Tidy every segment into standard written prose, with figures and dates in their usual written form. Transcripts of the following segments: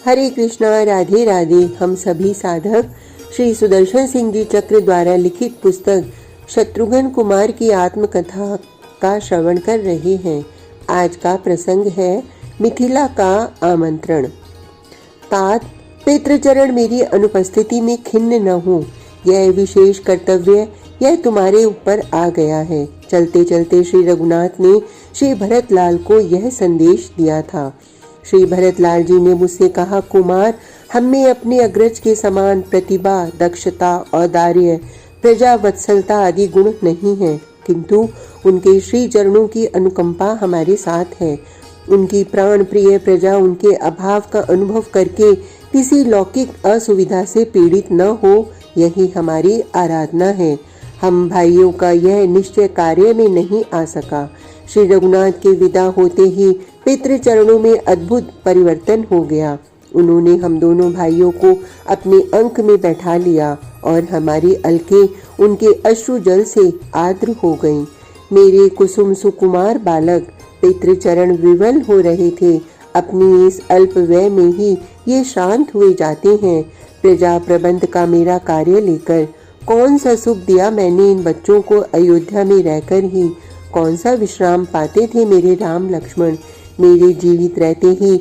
हरे कृष्णा, राधे राधे। हम सभी साधक श्री सुदर्शन सिंह जी चक्र द्वारा लिखित पुस्तक शत्रुघ्न कुमार की आत्मकथा का श्रवण कर रहे हैं। आज का प्रसंग है मिथिला का आमंत्रण। तात, पितृचरण मेरी अनुपस्थिति में खिन्न न हो, यह विशेष कर्तव्य यह तुम्हारे ऊपर आ गया है। चलते चलते श्री रघुनाथ ने श्री भरतलाल को यह संदेश दिया था। श्री भरतलाल जी ने मुझसे कहा, कुमार, हम में अपने अग्रज के समान प्रतिभा, दक्षता, औदार्य, प्रजा वत्सलता आदि गुण नहीं है, किंतु उनके श्री चरणों की अनुकंपा हमारे साथ है। उनकी प्राण प्रिय प्रजा उनके अभाव का अनुभव करके किसी लौकिक असुविधा से पीड़ित न हो, यही हमारी आराधना है। हम भाइयों का यह निश्चय कार्य में नहीं आ सका। श्री रघुनाथ के विदा होते ही पितृचरणों में अद्भुत परिवर्तन हो गया। उन्होंने हम दोनों भाइयों को अपने अंक में बैठा लिया और हमारी अलकें उनके अश्रु जल से आर्द्र हो गईं। मेरे कुसुम सुकुमार बालक पितृचरण विवल हो रहे थे। अपनी इस अल्प व्यय में ही ये शांत हुए जाते हैं। प्रजा प्रबंध का मेरा कार्य लेकर कौन सा सुख दिया मैंने इन बच्चों को। अयोध्या में रहकर ही कौन सा विश्राम पाते थे मेरे राम लक्ष्मण। मेरे जीवित रहते ही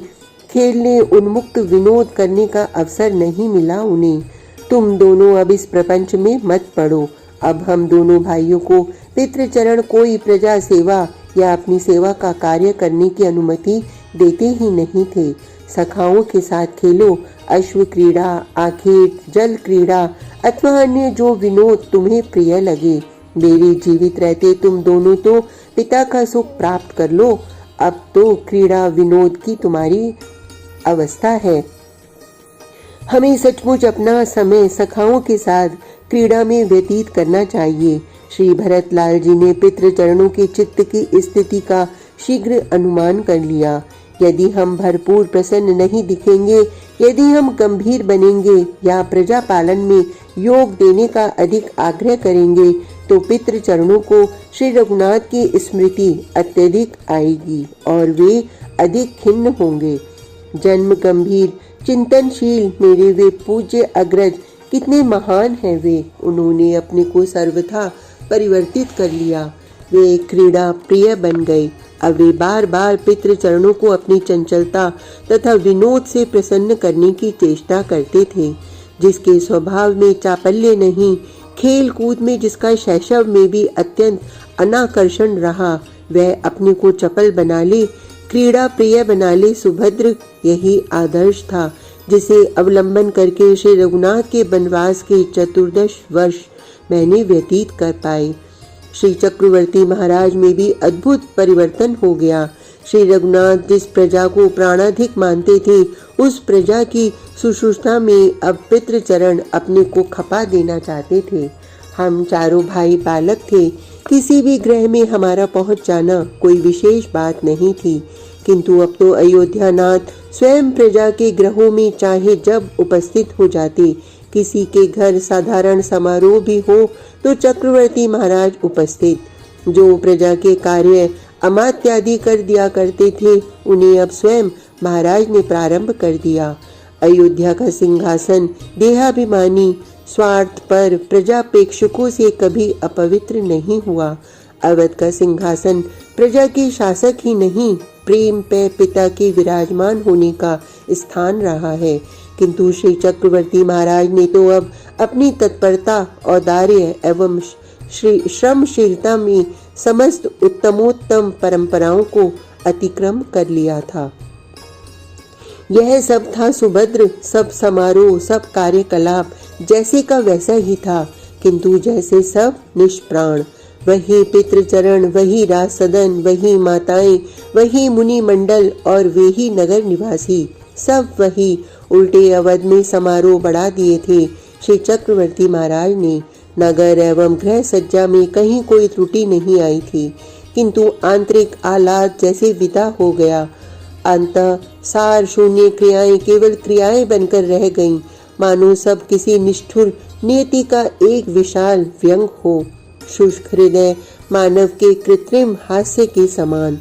खेलने, उन्मुक्त विनोद करने का अवसर नहीं मिला उन्हें। तुम दोनों अब इस प्रपंच में मत पड़ो। अब हम दोनों भाइयों को पितृचरण कोई प्रजा सेवा या अपनी सेवा का कार्य करने की अनुमति देते ही नहीं थे। सखाओं के साथ खेलो, अश्व क्रीड़ा, आखेट, जल क्रीड़ा अथवा अन्य जो विनोद तुम्हें प्रिय लगे। मेरे जीवित रहते तुम दोनों तो पिता का सुख प्राप्त कर लो। अब तो क्रीड़ा विनोद की तुम्हारी अवस्था है। हमें सचमुच अपना समय सखाओं के साथ क्रीड़ा में व्यतीत करना चाहिए। श्री भरतलाल जी ने पितृचरणों के चित्त की स्थिति का शीघ्र अनुमान कर लिया। यदि हम भरपूर प्रसन्न नहीं दिखेंगे, यदि हम गंभीर बनेंगे या प्रजा पालन में योग देने का अधिक आग्रह करेंगे, तो पितृचरणों को श्री रघुनाथ की स्मृति अत्यधिक आएगी और वे अधिक खिन्न होंगे। जन्म गंभीर, चिंतनशील मेरे वे पूज्य अग्रज कितने महान हैं वे। उन्होंने अपने को सर्वथा परिवर्तित कर लिया। वे क्रीड़ा प्रिय बन गए। अब वे बार बार पितृचरणों को अपनी चंचलता तथा विनोद से प्रसन्न करने की चेष्टा करते थे। जिसके स्वभाव में चापल्य नहीं, खेल कूद में जिसका शैशव में भी अत्यंत अनाकर्षण रहा, वह अपने को चपल बना ले, क्रीड़ा प्रिय बना ले। सुभद्र यही आदर्श था जिसे अवलंबन करके श्री रघुनाथ के वनवास के 14 वर्ष मैंने व्यतीत कर पाए। श्री चक्रवर्ती महाराज में भी अद्भुत परिवर्तन हो गया। श्री रघुनाथ जिस प्रजा को प्राणाधिक मानते थे, उस प्रजा की शुश्रूषा में अब पितृचरण अपने को खपा देना चाहते थे। हम चारों भाई बालक थे। किसी भी ग्रह में हमारा पहुंच जाना कोई विशेष बात नहीं थी, किंतु अब तो अयोध्यानाथ स्वयं प्रजा के ग्रहों में चाहे जब उपस्थित हो जाते। किसी के घर साधारण समारोह भी हो तो चक्रवर्ती महाराज उपस्थित। जो प्रजा के कार्य अमात्यादि कर दिया करते थे, उन्हें अब स्वयं महाराज ने प्रारंभ कर दिया। अयोध्या का सिंहासन देहाभिमानी, स्वार्थ पर प्रजापेक्षकों से कभी अपवित्र नहीं हुआ। अवध का सिंहासन प्रजा के शासक ही नहीं, प्रेम पे पिता के विराजमान होने का स्थान रहा है। किंतु श्री चक्रवर्ती महाराज ने तो अब अपनी तत्परता, औदार्य एवं श्रमशीलता में समस्त उत्तमोत्तम परंपराओं को अतिक्रम कर लिया था। यह सब था सुभद्र। सब समारोह, सब कार्यकलाप जैसे का वैसा ही था, किंतु जैसे सब निष्प्राण। वही पितृचरण, वही राज सदन, वही माताएं, वही मुनि मंडल और वे ही नगर निवासी, सब वही। उल्टे अवध में समारोह बढ़ा दिए थे श्री चक्रवर्ती महाराज ने। नगर एवं गृह सज्जा में कहीं कोई त्रुटि नहीं आई थी, किंतु आंतरिक आह्लाद जैसे विदा हो गया। अंत सार शून्य क्रियाएं केवल क्रियाएं बनकर रह गईं, मानो सब किसी निष्ठुर नियति का एक विशाल व्यंग हो। शुष्क हृदय मानव के कृत्रिम हास्य के समान।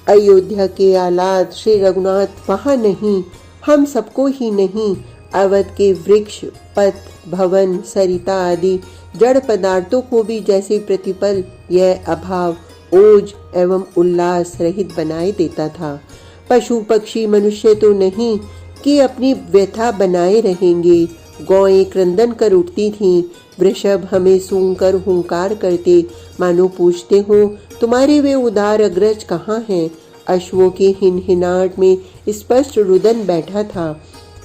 अयोध्या के आह्लाद श्री रघुनाथ वहाँ नहीं, हम सबको ही नहीं, अवध के वृक्ष, पथ, भवन, सरिता आदि जड़ पदार्थों को भी जैसे प्रतिपल यह अभाव, ओज एवं उल्लास रहित बनाए देता था। पशु पक्षी मनुष्य तो नहीं कि अपनी व्यथा बनाए रहेंगे। गौएं क्रंदन कर उठती थीं, वृषभ हमें सूंघ कर हुंकार करते, मानो पूछते हो तुम्हारे वे उदार अग्रज कहाँ हैं। अश्वों के हिनहिनाट में स्पष्ट रुदन बैठा था।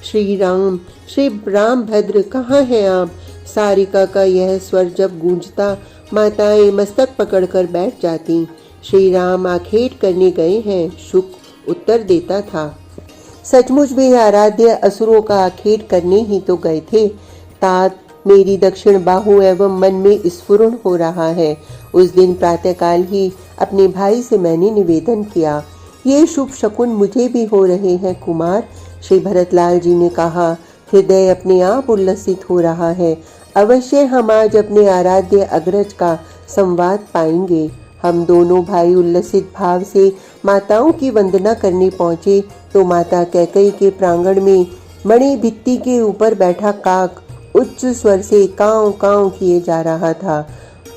श्री राम भद्र कहाँ हैं आप। सारिका का यह स्वर जब गूंजता माताएं मस्तक पकड़कर बैठ जाती। श्री राम आखेट करने गए हैं, शुक उत्तर देता था। सचमुच वे आराध्य असुरों का आखेट करने ही तो गए थे। तात मेरी दक्षिण बाहु एवं मन में स्फुरण हो रहा है। उस दिन प्रातःकाल ही अपने भाई से मैंने निवेदन किया। ये शुभ शकुन मुझे भी हो रहे हैं कुमार। श्री भरतलाल जी ने कहा, हृदय अपने आप उल्लसित हो रहा है। अवश्य हम आज अपने आराध्य अग्रज का संवाद पाएंगे। हम दोनों भाई उल्लसित भाव से माताओं की वंदना करने पहुंचे तो माता कैकई के प्रांगण में मणि भित्ति के ऊपर बैठा काक उच्च स्वर से कांव कांव किए जा रहा था।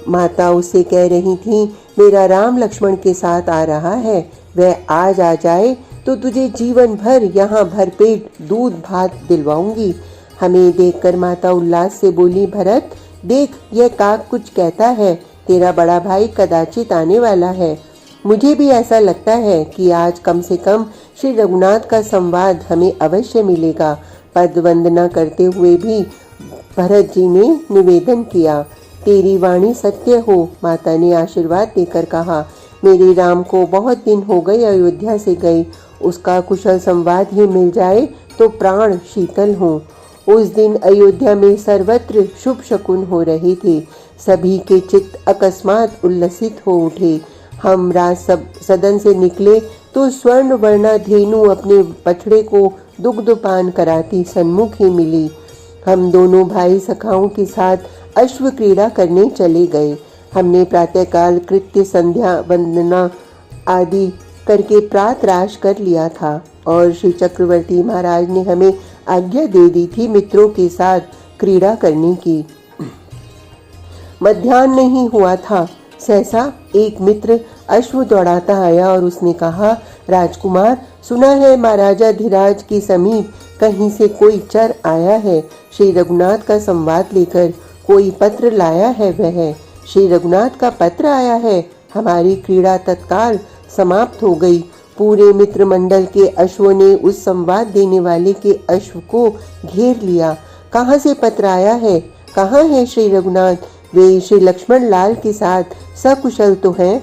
माता उससे कह रही थी, मेरा राम लक्ष्मण के साथ आ रहा है, वह आज आ जाए तो तुझे जीवन भर यहाँ भरपेट दूध भात दिलवाऊंगी। हमें देखकर माता उल्लास से बोली, भरत देख यह काक कुछ कहता है, तेरा बड़ा भाई कदाचित आने वाला है। मुझे भी ऐसा लगता है कि आज कम से कम श्री रघुनाथ का संवाद हमें अवश्य मिलेगा। पद वंदना करते हुए भी भरत जी ने निवेदन किया, तेरी वाणी सत्य हो। माता ने आशीर्वाद देकर कहा, मेरे राम को बहुत दिन हो गए अयोध्या से गए, उसका कुशल संवाद ही मिल जाए तो प्राण शीतल हो। उस दिन अयोध्या में सर्वत्र शुभ शकुन हो रहे थे। सभी के चित्त अकस्मात उल्लसित हो उठे। हम राज सदन से निकले तो स्वर्ण वर्णा धेनु अपने बछड़े को दुग्धपान कराती सन्मुख ही मिली। हम दोनों भाई सखाओं के साथ अश्व क्रीड़ा करने चले गए। हमने प्रातःकाल कृत्य संध्या वंदना आदि करके प्रातराश कर लिया था और श्री चक्रवर्ती महाराज ने हमें आज्ञा दे दी थी मित्रों के साथ क्रीड़ा करने की। मध्याह्न नहीं हुआ था, सहसा एक मित्र अश्व दौड़ाता आया और उसने कहा, राजकुमार सुना है महाराजा धीराज के समीप कहीं से कोई चर आया है, श्री रघुनाथ का संवाद लेकर कोई पत्र लाया है। वह श्री रघुनाथ का पत्र आया है। हमारी क्रीड़ा तत्काल समाप्त हो गई। पूरे मित्र मंडल के अश्वों ने उस संवाद देने वाले के अश्व को घेर लिया। कहाँ से पत्र आया है, कहाँ है श्री रघुनाथ? वे श्री लक्ष्मण लाल के साथ सकुशल तो हैं?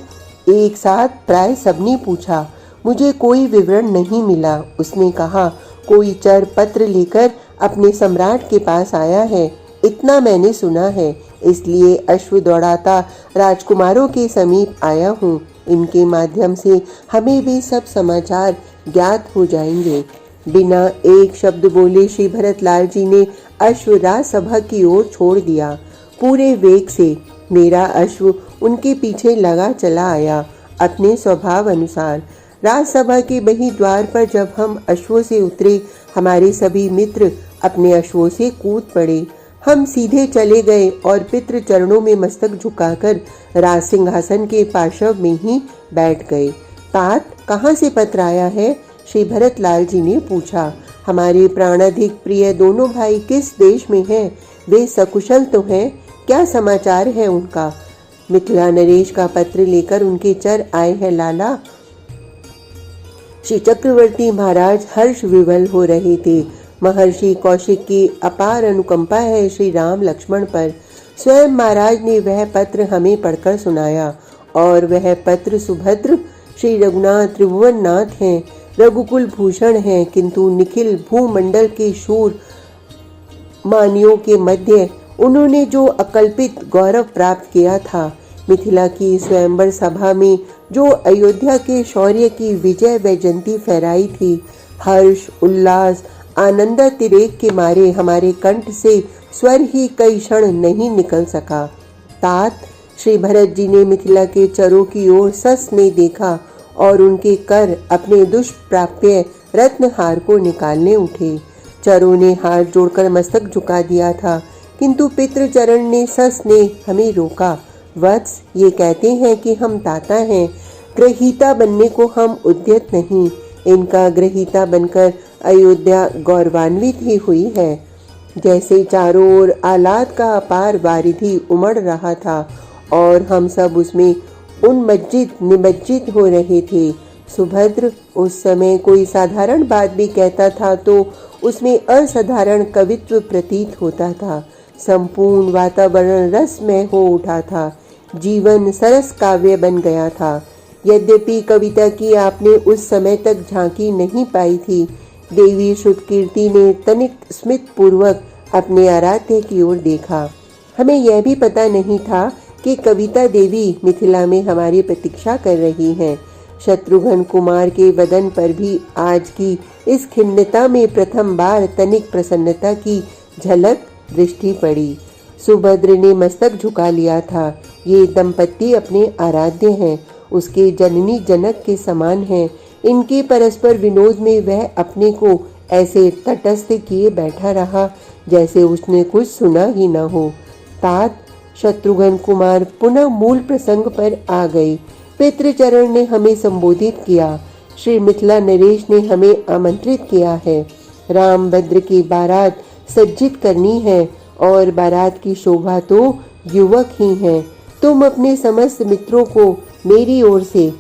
एक साथ प्राय सबने पूछा। मुझे कोई विवरण नहीं मिला। उसने कहा, कोई चर पत्र लेकर अपने सम्राट के पास आया है, इतना मैंने सुना है, इसलिए अश्व दौड़ाता राजकुमारों के समीप आया हूँ। इनके माध्यम से हमें भी सब समाचार ज्ञात हो जाएंगे। बिना एक शब्द बोले श्री भरतलाल जी ने अश्व राजसभा की ओर छोड़ दिया। पूरे वेग से मेरा अश्व उनके पीछे लगा चला आया अपने स्वभाव अनुसार। राजसभा के बही द्वार पर जब हम अश्वों से उतरे, हमारे सभी मित्र अपने अश्वों से कूद पड़े। हम सीधे चले गए और पितृ चरणों में मस्तक झुकाकर राज सिंहासन के पार्श्व में ही बैठ गए। तात कहाँ से पत्र आया है? श्री भरतलाल जी ने पूछा। हमारे प्राणाधिक प्रिय दोनों भाई किस देश में हैं? वे सकुशल तो हैं? क्या समाचार है उनका? मिथिला नरेश का पत्र लेकर उनके चर आए हैं लाला। श्री चक्रवर्ती महाराज हर्ष विवल हो रहे थे। महर्षि कौशिक की अपार अनुकंपा है श्री राम लक्ष्मण पर। स्वयं महाराज ने वह पत्र हमें पढ़कर सुनाया और वह पत्र सुभद्र श्री रघुनाथ त्रिभुवन नाथ हैं, रघुकुल भूषण हैं, किंतु निखिल भूमंडल के शूर मानियों के मध्य उन्होंने जो अकल्पित गौरव प्राप्त किया था, मिथिला की स्वयंवर सभा में जो अयोध्या के शौर्य की विजय वैजयंती फहराई थी, हर्ष उल्लास आनंदातिरेक के मारे हमारे कंठ से स्वर ही कई क्षण नहीं निकल सका। तात श्री भरत जी ने मिथिला के चरों की ओर सस ने देखा और उनके कर अपने दुष्प्राप्य रत्नहार को निकालने उठे। चरों ने हाथ जोड़कर मस्तक झुका दिया था, किंतु पितृचरण ने सस्ने हमें रोका। वत्स, ये कहते हैं कि हम दाता हैं, ग्रहीता बनने को हम उद्यत नहीं। इनका ग्रहीता बनकर अयोध्या गौरवान्वित ही हुई है। जैसे चारों ओर आह्लाद का अपार वारिधि उमड़ रहा था और हम सब उसमें उन्मज्जित निमज्जित हो रहे थे। सुभद्र उस समय कोई साधारण बात भी कहता था तो उसमें असाधारण कवित्व प्रतीत होता था। संपूर्ण वातावरण रसमय हो उठा था। जीवन सरस काव्य बन गया था। यद्यपि कविता की आपने उस समय तक झांकी नहीं पाई थी। देवी श्रुतकीर्ति ने तनिक स्मित पूर्वक अपने आराध्य की ओर देखा। हमें यह भी पता नहीं था कि कविता देवी मिथिला में हमारी प्रतीक्षा कर रही हैं। शत्रुघ्न कुमार के वदन पर भी आज की इस खिन्नता में प्रथम बार तनिक प्रसन्नता की झलक दृष्टि पड़ी। सुभद्र ने मस्तक झुका लिया था। ये दंपति अपने आराध्य हैं, उसके जननी जनक के समान हैं। इनके परस्पर विनोद में वह अपने को ऐसे तटस्थ किए बैठा रहा जैसे उसने कुछ सुना ही न हो। तात शत्रुघ्न कुमार पुनः मूल प्रसंग पर आ गए। पितृचरण ने हमें संबोधित किया। श्री मिथिला नरेश ने हमें आमंत्रित किया है। रामभद्र की बारात सज्जित करनी है और बारात की शोभा तो युवक ही है। तुम अपने समस्त मित्रों को मेरी ओर से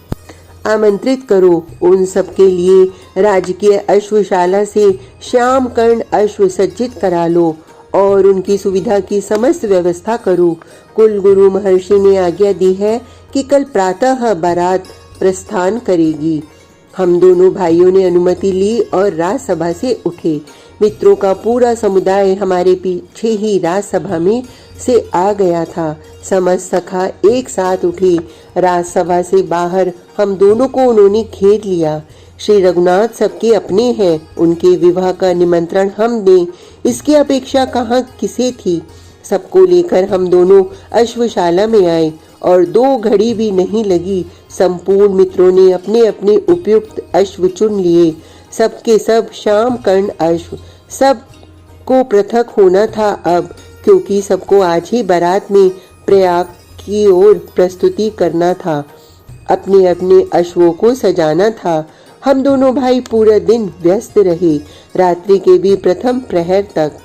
आमंत्रित करो। उन सबके लिए राजकीय अश्वशाला से श्याम कर्ण अश्व सज्जित करा लो और उनकी सुविधा की समस्त व्यवस्था करो। कुल गुरु महर्षि ने आज्ञा दी है कि कल प्रातः बारात प्रस्थान करेगी। हम दोनों भाइयों ने अनुमति ली और राजसभा से उठे। मित्रों का पूरा समुदाय हमारे पीछे ही राजसभा में से आ गया था। समस्त सखा एक साथ उठे। राजसभा से बाहर हम दोनों को उन्होंने घेर लिया। श्री रघुनाथ सबके अपने हैं, उनके विवाह का निमंत्रण हम दें इसकी अपेक्षा कहाँ किसे थी। सबको लेकर हम दोनों अश्वशाला में आए और 2 घड़ी भी नहीं लगी। संपूर्ण मित्रों ने अपने अपने उपयुक्त अश्व चुन लिए। सबके सब श्याम कर्ण अश्व। सब को पृथक होना था अब, क्योंकि सबको आज ही बारात में प्रयाग की ओर प्रस्तुति करना था। अपने अपने अश्वों को सजाना था। हम दोनों भाई पूरा दिन व्यस्त रहे। रात्रि के भी प्रथम प्रहर तक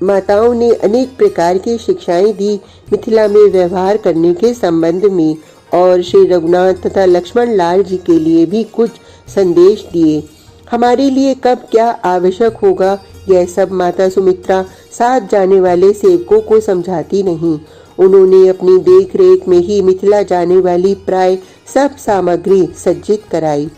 माताओं ने अनेक प्रकार की शिक्षाएं दी मिथिला में व्यवहार करने के संबंध में, और श्री रघुनाथ तथा लक्ष्मण लाल जी के लिए भी कुछ संदेश दिए। हमारे लिए कब क्या आवश्यक होगा यह सब माता सुमित्रा साथ जाने वाले सेवकों को समझाती नहीं। उन्होंने अपनी देख रेख में ही मिथिला जाने वाली प्राय सब सामग्री सज्जित कराई।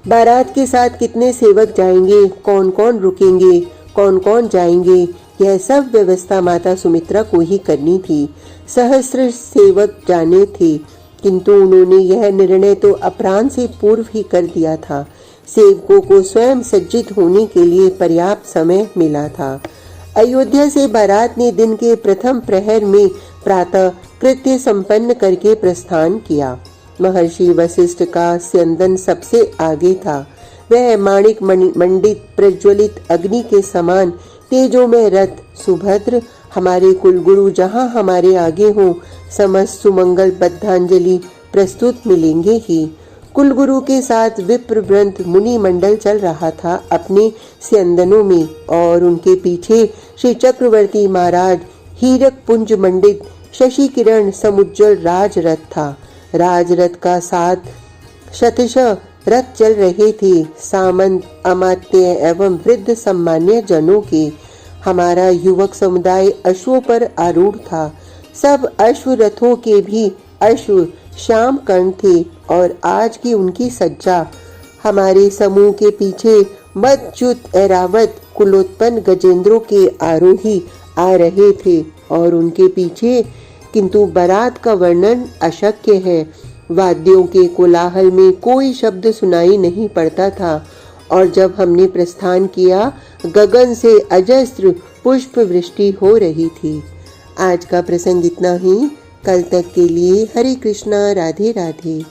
बारात के साथ कितने सेवक जाएंगे, कौन कौन रुकेंगे, कौन कौन जाएंगे, यह सब व्यवस्था माता सुमित्रा को ही करनी थी। सहस्त्र सेवक जाने थे, किंतु उन्होंने यह निर्णय तो अपराह्न से पूर्व ही कर दिया था। सेवकों को स्वयं सज्जित होने के लिए पर्याप्त समय मिला था। अयोध्या से बारात ने दिन के प्रथम प्रहर में प्रातः कृत्य संपन्न करके प्रस्थान किया। महर्षि वशिष्ठ का स्यंदन सबसे आगे था। वह माणिक मंडित प्रज्वलित अग्नि के समान तेजोमय रथ। सुभद्र हमारे कुलगुरु जहाँ हमारे आगे हों, समस्त सुमंगल बद्धांजलि प्रस्तुत मिलेंगे ही। कुलगुरु के साथ विप्र वृंद मुनि मंडल चल रहा था अपने स्यंदनों में, और उनके पीछे श्री चक्रवर्ती महाराज हीरक पुंज मंडित शशि किरण समुज्जल राजरथ था। राजरथ का साथ शतशः रथ चल रहे थे, सामंत अमात्य एवं वृद्ध सम्मान्य जनों के। हमारा युवक समुदाय अश्वों पर आरूढ़ था। सब अश्व रथों के भी अश्व श्याम कर्ण थे, और आज की उनकी सज्जा। हमारे समूह के पीछे मदच्युत ऐरावत कुलोत्पन्न गजेंद्रों के आरोही आ रहे थे, और उनके पीछे, किंतु बारात का वर्णन अशक्य है। वाद्यों के कोलाहल में कोई शब्द सुनाई नहीं पड़ता था, और जब हमने प्रस्थान किया गगन से अजस्त्र पुष्प वृष्टि हो रही थी। आज का प्रसंग इतना ही। कल तक के लिए हरे कृष्णा, राधे राधे।